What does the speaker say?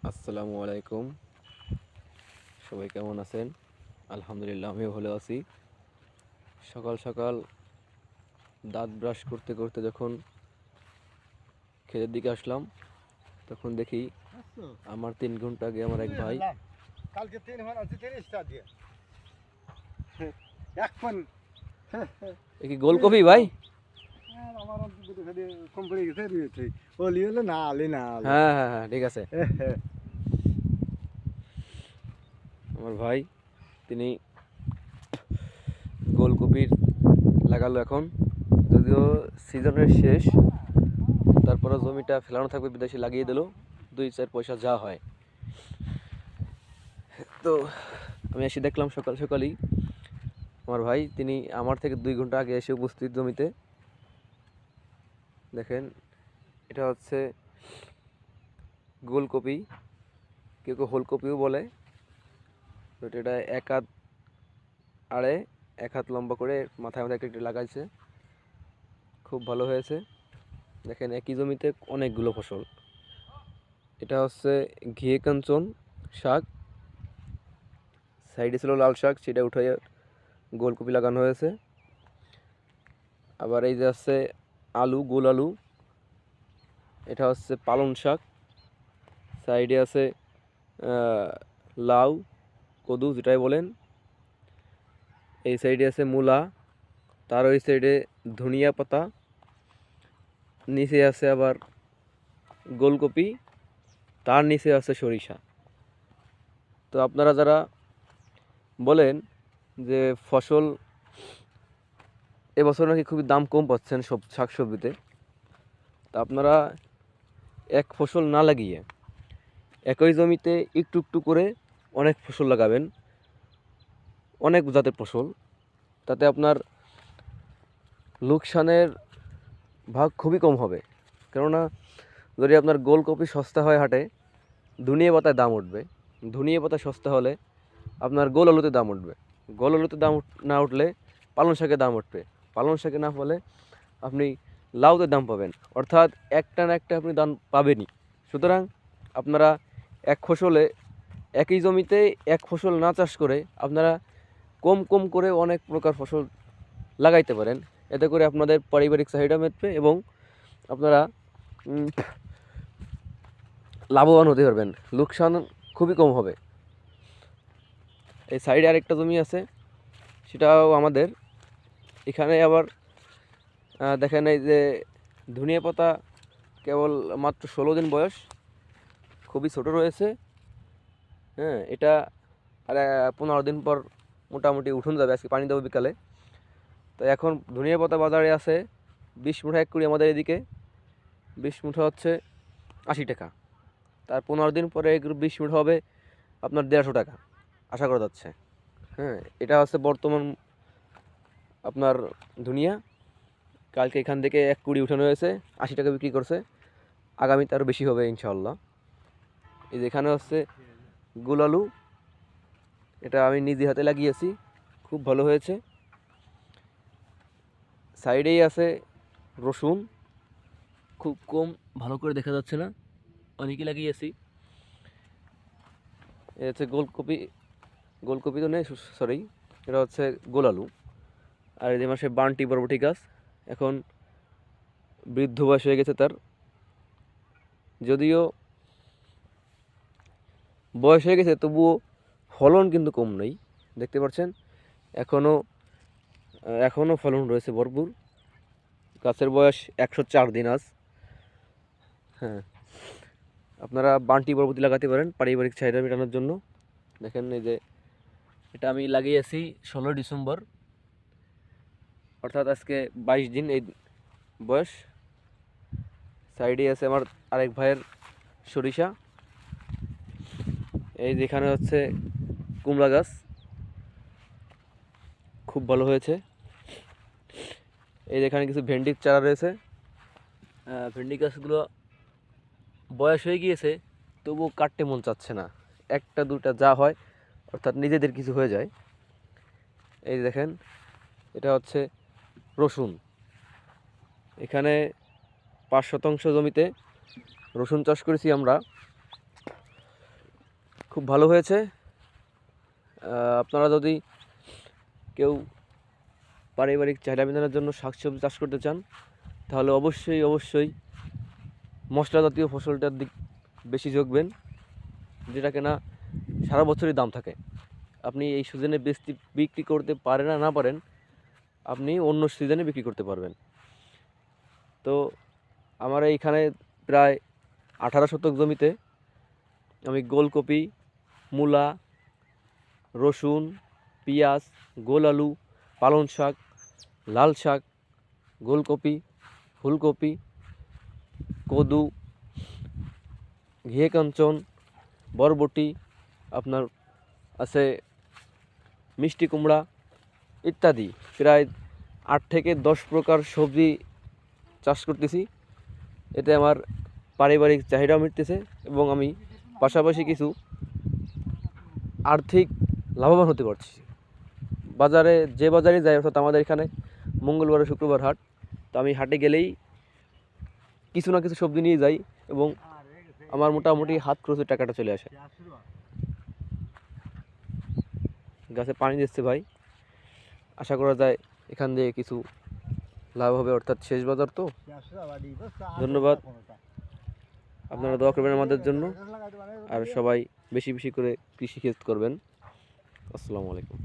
আসসালামু আলাইকুম। সবাই কেমন আছেন? আলহামদুলিল্লাহ আমিও ভালো আছি। সকাল সকাল দাঁত ব্রাশ করতে করতে যখন ক্ষেতের দিকে আসলাম, তখন দেখি আমার 3 ঘন্টা আগে আমার এক ভাই কালকে 3 ঘন্টা 30টা দিয়ে এখন এ কি গোলকপি ভাই? আমার কোম্পানি গেছে দিয়েছে ওলি হলো না আলি না আলি হ্যাঁ হ্যাঁ হ্যাঁ, ঠিক আছে। আমার ভাই তিনি গোলকপির লাগালো এখন, যদিও সিজনের শেষ, তারপরে জমিটা ফেলানো থাকবে বিদেশে লাগিয়ে দিল, 2-4 পয়সা যা হয়। তো আমি এসে দেখলাম সকাল সকালই আমার ভাই তিনি আমার থেকে 2 ঘন্টা আগে এসে উপস্থিত জমিতে। দেখেন, এটা হচ্ছে গোলকপি, কেউ কেউ হোলকপিও বলে। তো এটা 1 হাত আড়ে 1 হাত লম্বা করে মাথায় মাথায় কেটে লাগাইছে, খুব ভালো হয়েছে। দেখেন, একই জমিতে অনেকগুলো ফসল। এটা হচ্ছে ঘিয়ে কাঞ্চন শাক, সাইডে ছিল লাল শাক, সেটা উঠে গোলকপি লাগানো হয়েছে। আবার এই যে আছে আলু, গোল আলু, এটা হচ্ছে পালং শাক। সাইডে আছে লাউ, কদু যেটাই বলেন। এই সাইডে আছে মূলা, তার ওই সাইডে ধনিয়া পাতা, নিচে আছে আবার গোলকপি, তার নিচে আছে সরিষা। তো আপনারা যারা বলেন যে ফসল এবছর নাকি খুবই দাম কম পাচ্ছেন সব শাকসবজিতে, তা আপনারা এক ফসল না লাগিয়ে একই জমিতে একটু একটু করে অনেক ফসল লাগাবেন, অনেক জাতের ফসল। তাতে আপনার লোকসানের ভাগ খুবই কম হবে। কেননা যদি আপনার গোলকপি সস্তা হয় হাটে, ধনিয়া পাতায় দাম উঠবে। ধনিয়া পাতা সস্তা হলে আপনার গোল আলুতে দাম উঠবে। গোল আলুতে দাম না উঠলে পালং শাকে দাম উঠবে। পালং শাকে না হলে আপনি লাউতে দাম পাবেন। অর্থাৎ একটা না একটা আপনি দাম পাবেনই। সুতরাং আপনারা এক ফসলে একই জমিতে এক ফসল না চাষ করে আপনারা কম কম করে অনেক প্রকার ফসল লাগাইতে পারেন। এতে করে আপনাদের পারিবারিক চাহিদা মিটবে এবং আপনারা লাভবান হতে পারবেন, লোকসান খুবই কম হবে। এই সাইডে আরেকটা জমি আছে, সেটাও আমাদের। এখানে আবার দেখেন, এই যে ধনিয়া পাতা কেবল মাত্র 16 দিন বয়স, খুবই ছোট রয়েছে। হ্যাঁ, এটা আর 15 দিন পর মোটামুটি উঠুন যাবে। আজকে পানি দেবো বিকালে। তো এখন ধনিয়া পাতা বাজারে আছে 20 মুঠা 1 কুড়ি, আমাদের এদিকে 20 মুঠা হচ্ছে 80 টাকা। তার 15 দিন পরে 20 মুঠা হবে আপনার 150 টাকা আশা করা যাচ্ছে। হ্যাঁ, এটা হচ্ছে বর্তমান আপনার ধনিয়া। কালকে এখান থেকে 1 কুড়ি উঠানো হয়েছে, 80 টাকা বিক্রি করছে। আগামীতে আরও বেশি হবে ইনশাআল্লাহ। এই যে এখানে হচ্ছে গোল আলু, এটা আমি নিজে হাতে লাগিয়েছি, খুব ভালো হয়েছে। সাইডেই আছে রসুন, খুব কম, ভালো করে দেখা যাচ্ছে না, অনেকই লাগিয়েছি। এ হচ্ছে গোলকপি, গোলকপি তো নেই, সরি, এটা হচ্ছে গোল আলু। আর এই যে মাসে বান্টি বরবটি গাছ, এখন বৃদ্ধ বয়স হয়ে গেছে তার, যদিও বয়স হয়ে গেছে তবুও ফলন কিন্তু কম নেই, দেখতে পাচ্ছেন। এখনও ফলন রয়েছে ভরপুর। গাছের বয়স 104 দিন আজ। হ্যাঁ, আপনারা বান্টি বরবটি লাগাতে পারেন পারিবারিক চাহিদা মেটানোর জন্য। দেখেন, এই যে এটা আমি লাগিয়েছি 16 ডিসেম্বর, অর্থাৎ আজকে 22 দিন এই বয়স। সাইডে আছে আমার আরেক ভাইয়ের সরিষা। এই যেখানে হচ্ছে কুমড়া গাছ, খুব ভালো হয়েছে। এই যেখানে কিছু ভেন্ডির চারা রয়েছে। ভেন্ডি গাছগুলো বয়স হয়ে গিয়েছে, তবুও কাটতে মন চাচ্ছে না, একটা দুটা যা হয়, অর্থাৎ নিজেদের কিছু হয়ে যায়। এই দেখেন, এটা হচ্ছে রসুন। এখানে 5 শতাংশ জমিতে রসুন চাষ করেছি আমরা। খুব ভালো হয়েছে। আপনারা যদি কেউ পারিবারিক চাহিদা মেটানোর জন্য শাকসবজি চাষ করতে চান তাহলে অবশ্যই মশলা জাতীয় ফসলটার দিক বেশি ঝুঁকবেন, যেটা কিনা সারা বছরই দাম থাকে। আপনি এই সিজনে বিক্রি করতে পারেন না পারেন, আপনি অন্য সিজনে বিক্রি করতে পারবেন। তো আমার এইখানে প্রায় 18 শতক জমিতে আমি গোলকপি, মূলা, রসুন, পেঁয়াজ, গোল আলু, পালং শাক, লাল শাক, গোলকপি, ফুলকপি, কদু, ঘিয়ে কাঞ্চন, বরবটি, আপনার আছে মিষ্টি কুমড়া ইত্যাদি প্রায় 8 থেকে 10 প্রকার সবজি চাষ করতেছি। এতে আমার পারিবারিক চাহিদাও মিটতেছে এবং আমি পাশাপাশি কিছু আর্থিক লাভবান হতে পারছি। যে বাজারে যাই, অর্থাৎ আমাদের এখানে মঙ্গলবার ও শুক্রবার হাট, তো আমি হাটে গেলেই কিছু না কিছু সবজি নিয়ে যাই এবং আমার মোটামুটি হাত খরচের টাকাটা চলে আসে। গাছে পানি দিচ্ছে ভাই, আশা করা যায় এখান দিয়ে কিছু লাভ হবে, অর্থাৎ শেষ বাজার তো। ধন্যবাদ, আপনারা দোয়া করবেন আমাদের জন্য, আর সবাই বেশি বেশি করে কৃষি ক্ষেত করবেন। আসসালামু আলাইকুম।